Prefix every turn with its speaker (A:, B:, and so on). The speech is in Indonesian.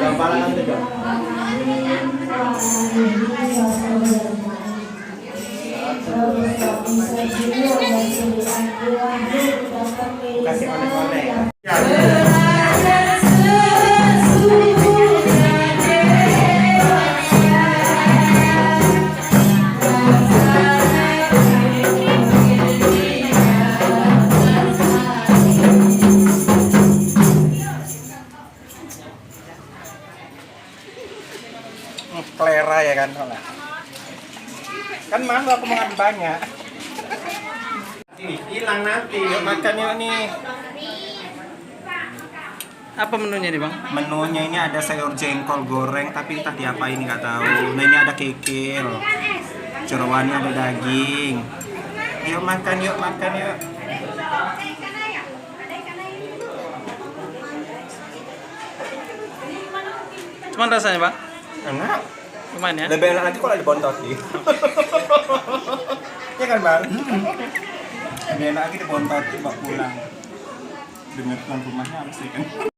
A: Gamparan juga. Kasih oleh-oleh ya. Selera ya kan, kan mahal aku makan banyak. Hilang nanti, yuk makan yuk nih.
B: Apa menunya nih bang?
A: Menunya ini ada sayur jengkol goreng, tapi entah diapain nggak tahu. Nah ini ada kikil, jeroannya ada daging. Yuk makan yuk, makan yuk.
B: Cuman rasanya bang?
A: Enak.
B: Lumayan ya?
A: Lebih enak lagi kalau ada bontoti. Iya kan bang? Lebih enak lagi di bontoti bawa pulang. Dengan tuan rumahnya apa sih kan?